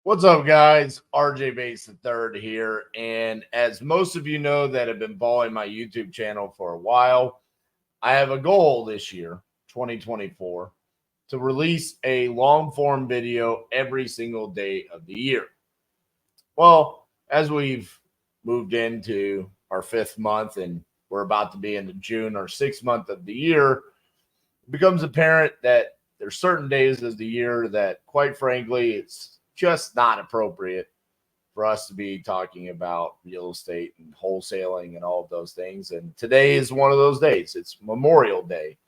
What's up, guys? RJ Bates the third here, and as most of you know that have been following my YouTube channel for a while, I have a goal this year, 2024, to release a long form video every single day of the year. Well, as we've moved into our fifth month and we're about to be into June, our sixth month of the year, it becomes apparent that there's certain days of the year that, quite frankly, it's just not appropriate for us to be talking about real estate and wholesaling and all of those things. And today is one of those days. It's Memorial Day.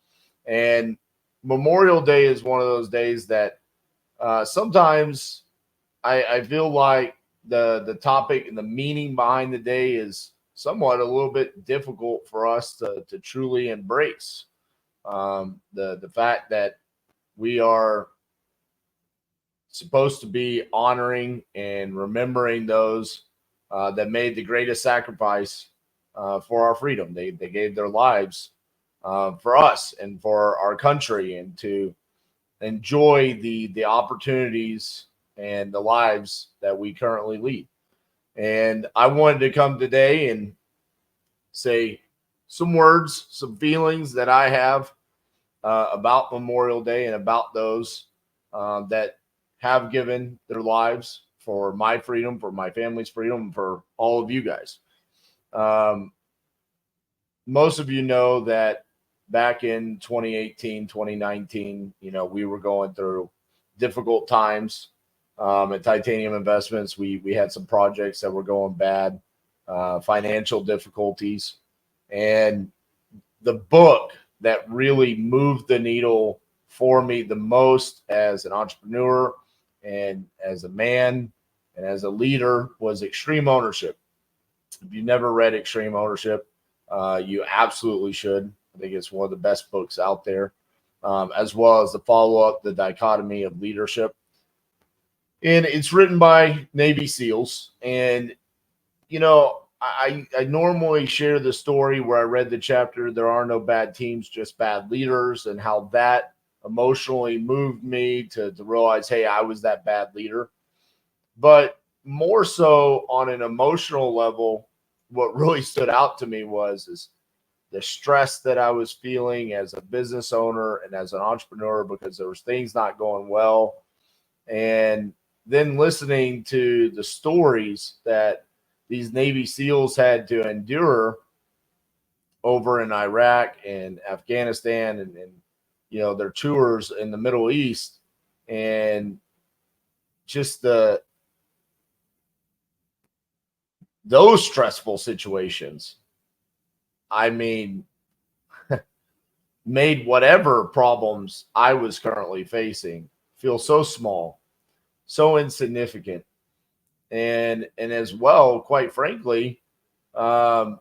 And Memorial Day is one of those days that sometimes I feel like the topic and the meaning behind the day is somewhat a little bit difficult for us to truly embrace. The fact that we are supposed to be honoring and remembering those that made the greatest sacrifice for our freedom. They gave their lives for us and for our country, and to enjoy the opportunities and the lives that we currently lead. And I wanted to come today and say some words, some feelings that I have about Memorial Day and about those that have given their lives for my freedom, for my family's freedom, for all of you guys. Um, Most of you know that back in 2018, 2019, we were going through difficult times at Titanium Investments. We had some projects that were going bad, financial difficulties. And the book that really moved the needle for me the most as an entrepreneur and as a man and as a leader was Extreme Ownership. If you've never read Extreme Ownership, you absolutely should. I think it's one of the best books out there, as well as the follow up, The Dichotomy of Leadership. And it's written by Navy SEALs. And, I normally share the story where I read the chapter, There Are No Bad Teams, Just Bad Leaders, and how that emotionally moved me to realize, hey, I was that bad leader. But more so on an emotional level, what really stood out to me is the stress that I was feeling as a business owner and as an entrepreneur, because there was things not going well. And then listening to the stories that these Navy SEALs had to endure over in Iraq and Afghanistan and their tours in the Middle East, and just those stressful situations, I mean, made whatever problems I was currently facing feel so small, so insignificant. And as well, quite frankly, um,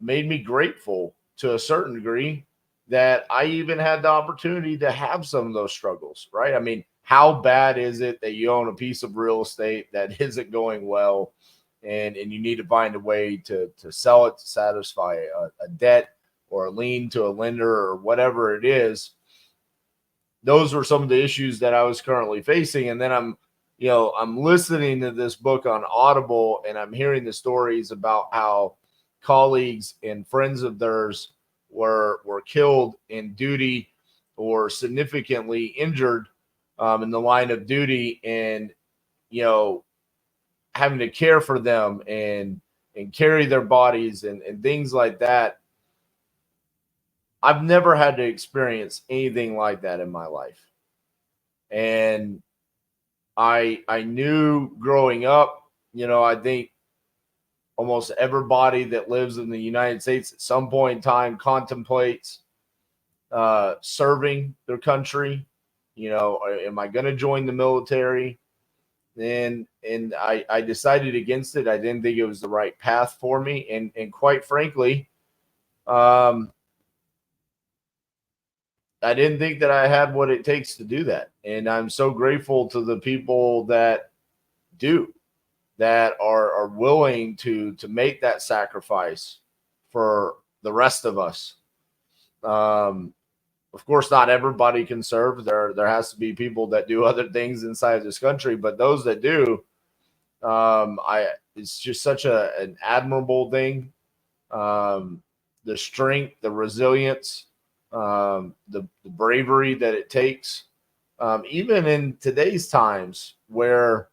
made me grateful to a certain degree that I even had the opportunity to have some of those struggles, right? I mean, how bad is it that you own a piece of real estate that isn't going well, and you need to find a way to sell it to satisfy a debt or a lien to a lender or whatever it is? Those were some of the issues that I was currently facing. And then I'm listening to this book on Audible, and I'm hearing the stories about how colleagues and friends of theirs were killed in duty or significantly injured in the line of duty, and you know having to care for them and carry their bodies and things like that. I've never had to experience anything like that in my life. And I knew growing up, I think almost everybody that lives in the United States at some point in time contemplates serving their country. Am I going to join the military? And I decided against it. I didn't think it was the right path for me. And quite frankly, um, I didn't think that I had what it takes to do that. And I'm so grateful to the people that do, that are willing to make that sacrifice for the rest of us. Um, Of course, not everybody can serve. There has to be people that do other things inside of this country, but those that do, I it's just such an admirable thing. Um, the strength, the resilience, the bravery that it takes, even in today's times where,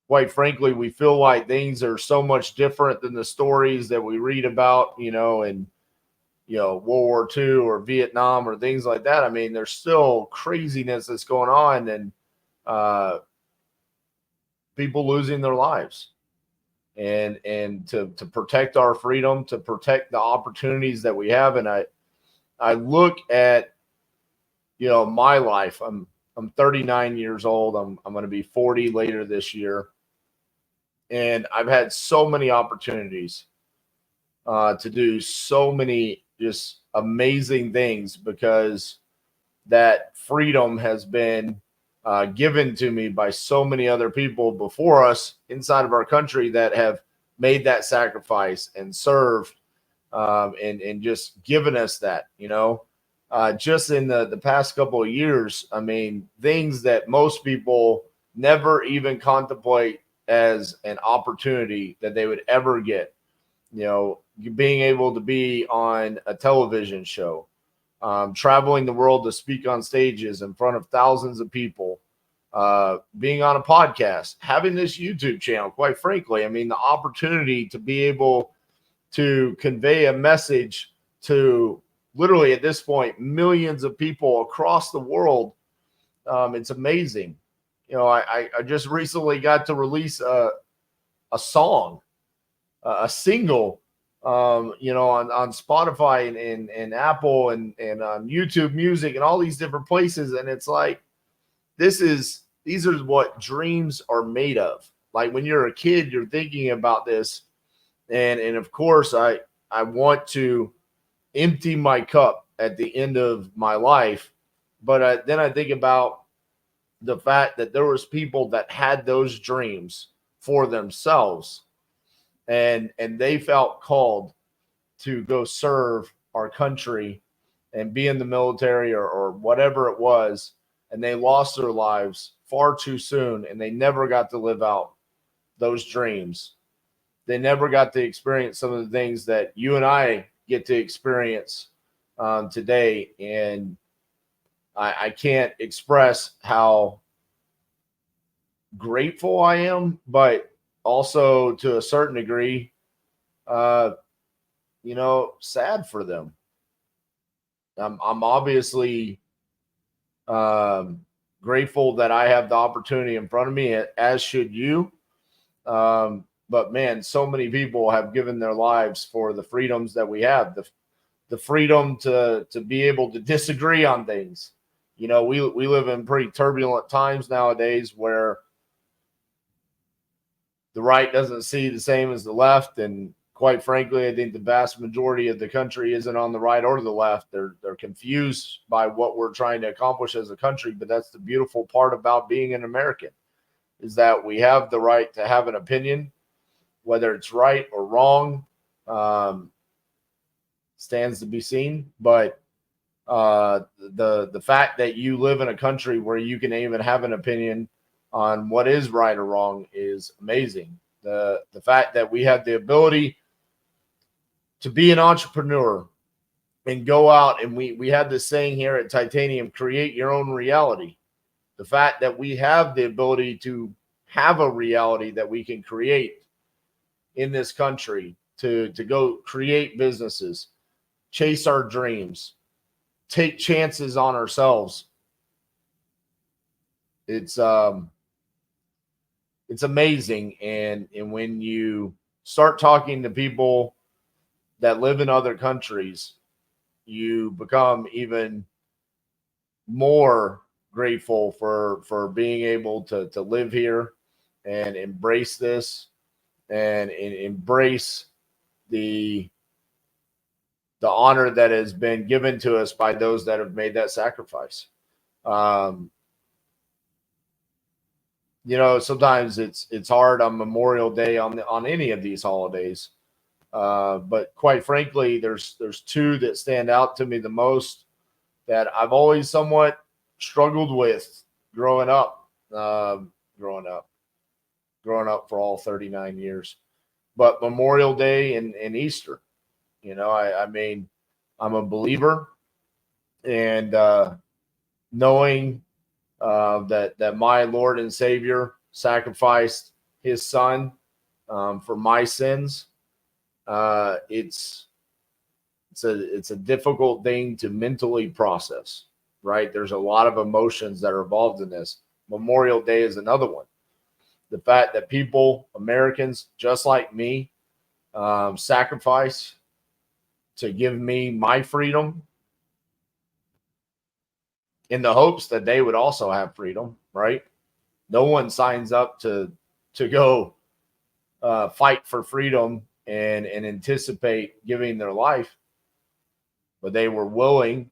quite frankly, we feel like things are so much different than the stories that we read about, in World War II or Vietnam or things like that. I mean, there's still craziness that's going on, and uh, people losing their lives. And to protect our freedom, to protect the opportunities that we have. And I look at, my life. I'm 39 years old. I'm going to be 40 later this year. And I've had so many opportunities to do so many just amazing things because that freedom has been given to me by so many other people before us inside of our country that have made that sacrifice and served, and just given us that, just in the past couple of years. I mean, things that most people never even contemplate as an opportunity that they would ever get, being able to be on a television show, traveling the world to speak on stages in front of thousands of people, being on a podcast, having this YouTube channel. Quite frankly, I mean, the opportunity to be able to convey a message to literally at this point millions of people across the world. It's amazing. I just recently got to release a song, a single, on Spotify and Apple and on YouTube Music and all these different places. And it's like, these are what dreams are made of. Like when you're a kid, you're thinking about this. And of course, I want to empty my cup at the end of my life. But then I think about the fact that there was people that had those dreams for themselves, and they felt called to go serve our country and be in the military or whatever it was, and they lost their lives far too soon, and they never got to live out those dreams. They never got to experience some of the things that you and I get to experience today. And I can't express how grateful I am, but also to a certain degree, sad for them. I'm obviously grateful that I have the opportunity in front of me, as should you. But man, so many people have given their lives for the freedoms that we have, the freedom to be able to disagree on things. We live in pretty turbulent times nowadays where the right doesn't see the same as the left, and quite frankly, I think the vast majority of the country isn't on the right or the left. They're confused by what we're trying to accomplish as a country. But that's the beautiful part about being an American, is that we have the right to have an opinion, whether it's right or wrong, stands to be seen. But the fact that you live in a country where you can even have an opinion on what is right or wrong is amazing. The fact that we have the ability to be an entrepreneur and go out, and we have this saying here at Titanium, create your own reality. The fact that we have the ability to have a reality that we can create in this country, to go create businesses, chase our dreams, take chances on ourselves. It's amazing. And when you start talking to people that live in other countries, you become even more grateful for being able to live here and embrace this, and embrace the honor that has been given to us by those that have made that sacrifice. Um, sometimes it's hard on Memorial Day, on any of these holidays. But quite frankly, there's two that stand out to me the most. that I've always somewhat struggled with growing up, growing up for all 39 years. But Memorial Day and Easter, I mean, I'm a believer, and knowing that my Lord and Savior sacrificed His Son for my sins, it's a difficult thing to mentally process, right? There's a lot of emotions that are involved in this. Memorial Day is another one. The fact that people, Americans, just like me, sacrifice to give me my freedom in the hopes that they would also have freedom, right? No one signs up to go fight for freedom and anticipate giving their life, but they were willing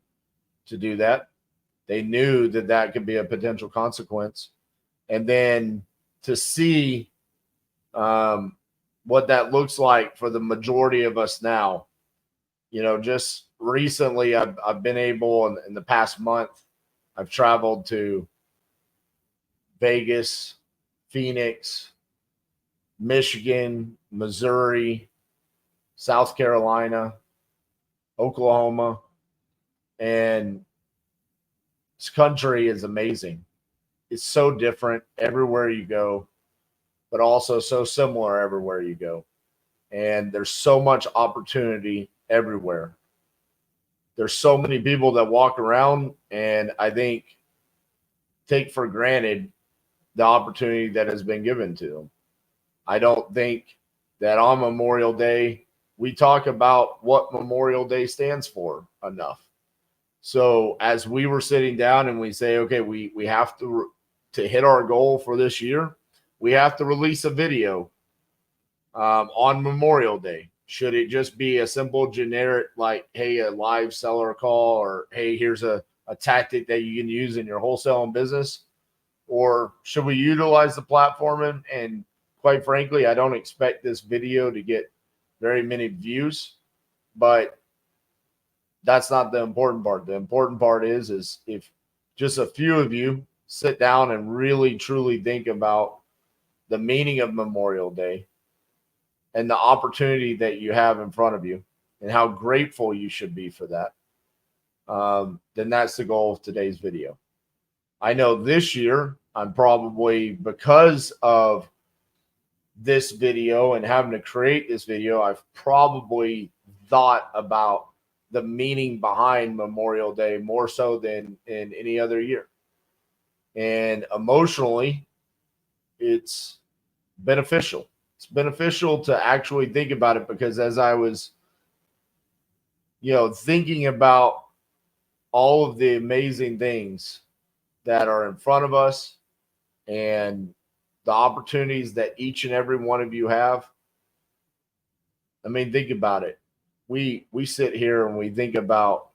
to do that. They knew that could be a potential consequence, and then to see what that looks like for the majority of us now. Just recently, I've been able in the past month, I've traveled to Vegas, Phoenix, Michigan, Missouri, South Carolina, Oklahoma, and this country is amazing. It's so different everywhere you go, but also so similar everywhere you go. And there's so much opportunity everywhere. There's so many people that walk around and I think take for granted the opportunity that has been given to them. I don't think that on Memorial Day, we talk about what Memorial Day stands for enough. So as we were sitting down and we say, okay, we have to hit our goal for this year, we have to release a video on Memorial Day. Should it just be a simple generic, like, hey, a live seller call, or hey, here's a tactic that you can use in your wholesaling business? Or should we utilize the platform? And quite frankly, I don't expect this video to get very many views, but that's not the important part. The important part is if just a few of you sit down and really truly think about the meaning of Memorial Day and the opportunity that you have in front of you and how grateful you should be for that, then that's the goal of today's video. I know this year I'm probably, because of this video and having to create this video, I've probably thought about the meaning behind Memorial Day more so than in any other year. And emotionally, it's beneficial. It's beneficial to actually think about it, because as I was, thinking about all of the amazing things that are in front of us and the opportunities that each and every one of you have. I mean, think about it. We sit here and we think about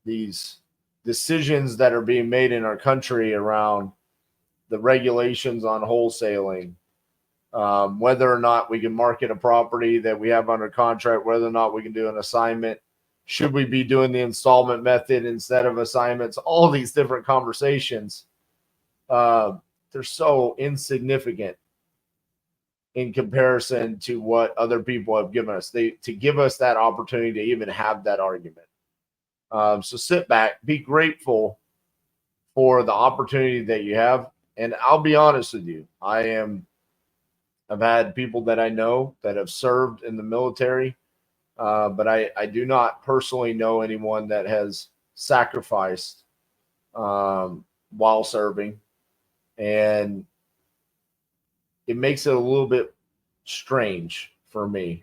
these decisions that are being made in our country around the regulations on wholesaling, whether or not we can market a property that we have under contract, whether or not we can do an assignment, should we be doing the installment method instead of assignments, all these different conversations. They're so insignificant in comparison to what other people have given us. To give us that opportunity to even have that argument. So sit back, be grateful for the opportunity that you have. And I'll be honest with you, I've had people that I know that have served in the military, but I do not personally know anyone that has sacrificed while serving. And it makes it a little bit strange for me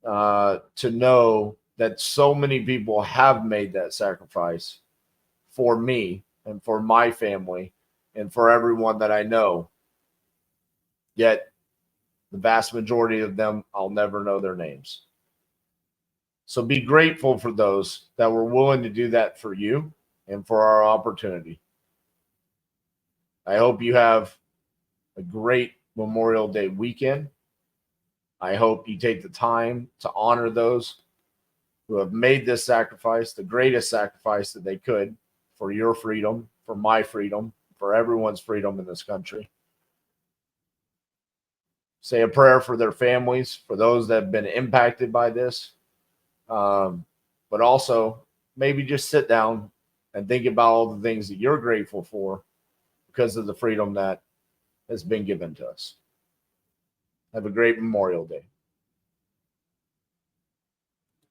to know that so many people have made that sacrifice for me and for my family and for everyone that I know. Yet the vast majority of them, I'll never know their names. So be grateful for those that were willing to do that for you and for our opportunity. I hope you have a great Memorial Day weekend. I hope you take the time to honor those who have made this sacrifice, the greatest sacrifice that they could for your freedom, for my freedom, for everyone's freedom in this country. Say a prayer for their families, for those that have been impacted by this. But also maybe just sit down and think about all the things that you're grateful for because of the freedom that has been given to us. Have a great Memorial Day.